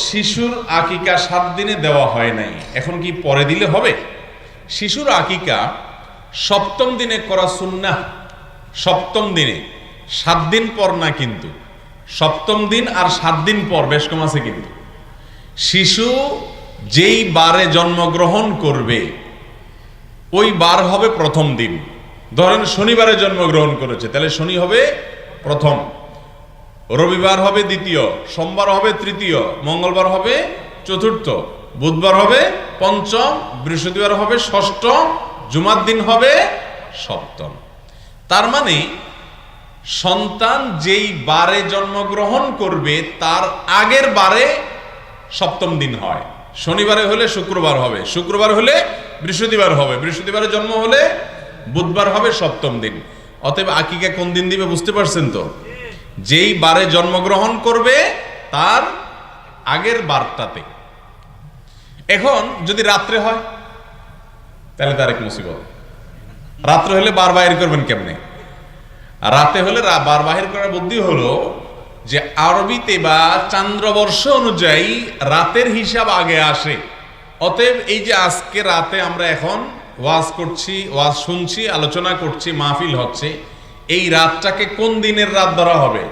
শিশুর আকিকা 7 দিনে দেওয়া হয় নাই, এখন কি পরে দিলে হবে? শিশুর আকিকা 7ম দিনে করা সুন্নাহ। 7ম দিনে, 7 দিন পর না, কিন্তু 7ম দিন আর 7 দিন পর বেশ কম আছে। কিন্তু শিশু যেই বারে জন্মগ্রহণ করবে ওই বার হবে প্রথম দিন। ধরেন শনিবারে জন্মগ্রহণ করেছে, তাহলে শনি হবে প্রথম, রবিবার হবে দ্বিতীয়, সোমবার হবে তৃতীয়, মঙ্গলবার হবে চতুর্থ, বুধবার হবে পঞ্চম, বৃহস্পতিবার হবে ষষ্ঠ, জুমার দিন হবে সপ্তম। তার মানে সন্তান যেই বারে জন্মগ্রহণ করবে তার আগের বারে 7ম দিন হয়। শনিবারে হলে শুক্রবার হবে, শুক্রবার হলে বৃহস্পতিবার হবে, বৃহস্পতিবারে জন্ম হলে বুধবার হবে 7ম দিন। অতএব আকিকা কোন দিন দিবে বুঝতে পারছেন তো? যেই বারে জন্মগ্রহণ করবে তার আগের বারটাতে। এখন যদি রাত্রে হয় তাহলে তার এক মুসিবত। রাত্রে হলে বার বাহির করবেন কেমনে? রাতে হলে বার বাহির করার বুদ্ধি হলো যে আরবিতে বা চান্দ্রবর্ষ অনুযায়ী রাতের হিসাব আগে আসে। অতএব এই যে আজকে রাতে আমরা এখন ওয়াজ করছি, ওয়াজ শুনছি, আলোচনা করছি, মাহফিল হচ্ছে, এই রাতটাকে কোন দিনের রাত ধরা হবে?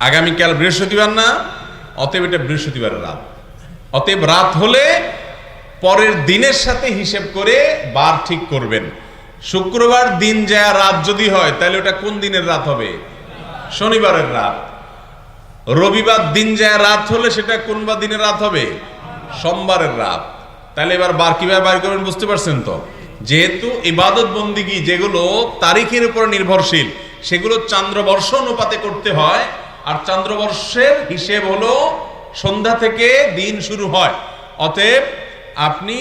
আগামীকাল বৃহস্পতিবার না? অতএব এটা বৃহস্পতিবারের রাত। অতএব রাত হলে পরের দিনের সাথে হিসেব করে বার ঠিক করবেন। শুক্রবার দিন যায় রাত যদি হয় তাহলে ওটা কোন দিনের রাত হবে? শনিবারের রাত। রবিবার দিন যায় রাত হলে সেটা কোন বা দিনের রাত হবে? সোমবারের রাত। তাহলে এবার বার কিভাবে বার করবেন বুঝতে পারছেন তো? যেহেতু ইবাদত বন্দিগি যেগুলো তারিখের উপর নির্ভরশীল সেগুলো চান্দ্রবর্ষ অনুপাতে করতে হয়, আর চান্দ্রবর্ষের হিসেব হলো সন্ধ্যা থেকে দিন শুরু হয়। অতএব আপনি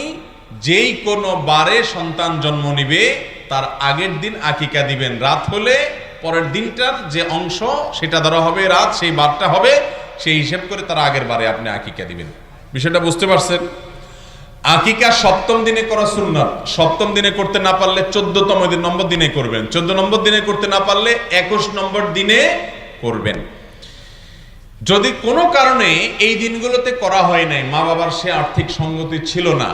যেই কোনো বারে সন্তান জন্ম নিবে তার আগের দিন আকিকা দিবেন। রাত হলে পরের দিনটার যে অংশ সেটা ধরা হবে রাত, সেই বারটা হবে, সেই হিসেব করে তার আগের বারে আপনি আকিকা দিবেন। বিষয়টা বুঝতে পারছেন? আকিকা 7ম দিনে করা সুন্নাত। 7ম দিনে করতে না পারলে 14তম নম্বর দিনে করবেন। 14 নম্বর দিনে করতে না পারলে 21 নম্বর দিনে করবেন। যদি কোনো কারণে এই দিনগুলোতে করা হয় নাই, মা বাবার সে আর্থিক সঙ্গতি ছিল না,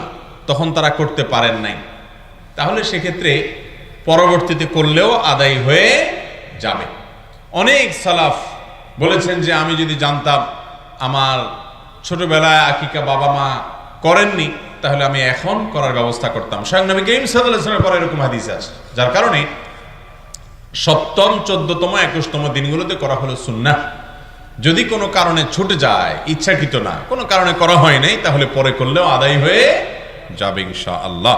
তখন তারা করতে পারেন নাই, তাহলে সেক্ষেত্রে পরবর্তীতে করলেও আদায় হয়ে যাবে। অনেক সালাফ বলেছেন যে আমি যদি জানতাম আমার ছোটবেলায় আকিকা বাবা মা করেননি তাহলে আমি এখন করার ব্যবস্থা করতাম। স্বয়ং নবী করিম সাল্লাল্লাহু আলাইহি ওয়াসাল্লামের পরে এরকম হাদিস আছে, যার কারণে 7ম, 14তম, 21তম দিনগুলোতে করা হলো সুন্নাহ। যদি কোনো কারণে ছুটে যায়, ইচ্ছাকৃত না, কোনো কারণে করা হয় নাই, তাহলে পরে করলেও আদায় হয়ে যাবে ইনশাআল্লাহ।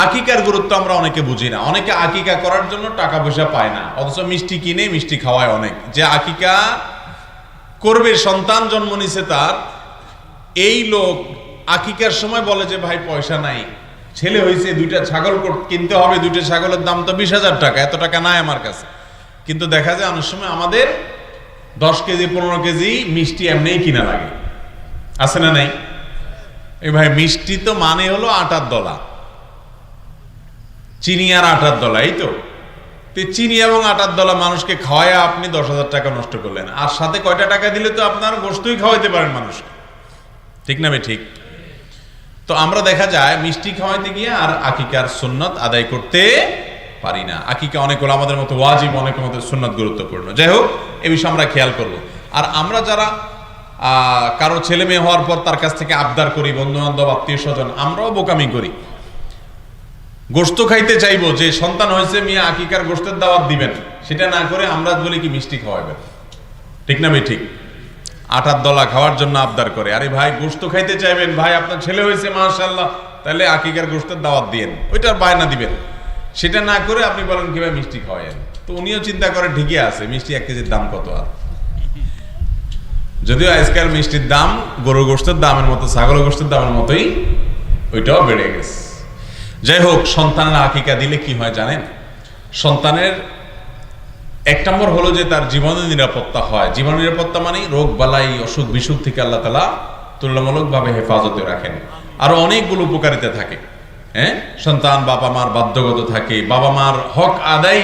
আকিকার গুরুত্ব আমরা অনেকে বুঝি না। অনেকে আকিকা করার জন্য টাকা পয়সা পায় না, অথচ মিষ্টি কিনে মিষ্টি খাওয়ায় অনেক। যে আকিকা করবে, সন্তান জন্ম নিছে তার, এই লোক আকিকার সময় বলে যে ভাই পয়সা নাই, ছেলে হয়েছে, 2টা ছাগল কিনতে হবে, 2টা ছাগলের দাম তো 20,000 টাকা, এত টাকা নাই আমার কাছে। কিন্তু দেখা যায় অনেক সময় আমাদের 10 কেজি 15 কেজি মিষ্টি এমনিই কিনা লাগে, আছে না নাই? এই ভাই মিষ্টি তো মানে হলো আটার দলা, চিনি আর আটার দলা, এই তো। চিনি এবং আটার দলা মানুষকে খাওয়ায় আপনি 10,000 টাকা নষ্ট করলেন, আর সাথে কয়টা টাকা দিলে তো আপনার গোশতই খাওয়াইতে পারেন মানুষকে, ঠিক না? ঠিক। তো আমরা দেখা যায় মিষ্টি খাওয়াইতে গিয়ে আর আকিকার সুন্নাত আদায় করতে পারি না। আকিকা অনেক হলো আমাদের মতো ওয়াজিব, অনেকের মতো সুন্নাত গুরুত্বপূর্ণ। যাই হোক, এই বিষয়ে আমরা খেয়াল করব। আর আমরা যারা কারো ছেলে মেয়ে হওয়ার পর তার কাছ থেকে আবদার করি, বন্ধু বান্ধব আত্মীয় স্বজন, আমরাও বোকামি করি। গোশত খাইতে চাইবো, যে সন্তান হয়েছে মিয়া আকিকার গোশতের দাওয়াত দিবেন, সেটা না করে আমরা বলি কি মিষ্টি খাওয়াবেন, ঠিক না? ঠিক। আটার দলা খাওয়ার জন্য আবদার করে। আরে ভাই গোশত খাইতে চাইবেন, ভাই আপনার ছেলে হয়েছে মাশাআল্লাহ, তাহলে আকিকার গোশতের দাওয়াত দিয়েন, ওইটার বায়না দিবেন। সেটা না করে আপনি বলেন কি ভাই মিষ্টি খাওয়ায়েন। তো উনিও চিন্তা করে ঠিকই আছে, মিষ্টি 1 কেজির দাম কত? আর যদিও আজকাল মিষ্টির দাম গরুর গোশতের দামের মতো, ছাগলের গোশতের দামের মতোই, ওইটাও বেড়ে গেছে। যাই হোক, সন্তানের আকিকা দিলে কি হয় জানেন? সন্তানের 1 নম্বর হলো যে তার জীবনের নিরাপত্তা হয়। জীবন নিরাপত্তা মানে রোগ বালাই অসুখ বিসুখ থেকে আল্লাহ তাআলা তুলনামূলকভাবে হেফাজতে রাখেন। আরো অনেকগুলো উপকারিতা থাকে। সন্তান বাবা মার বাধ্যগত থাকে, বাবা মার হক আদায়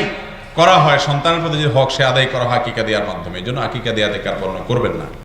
করা হয়, সন্তানের প্রতি যে হক সে আদায় করা হয় আকিকা দেওয়ার মাধ্যমে। এই জন্য আকিকা দেয়া থেকে কার্পণ্য করবেন না।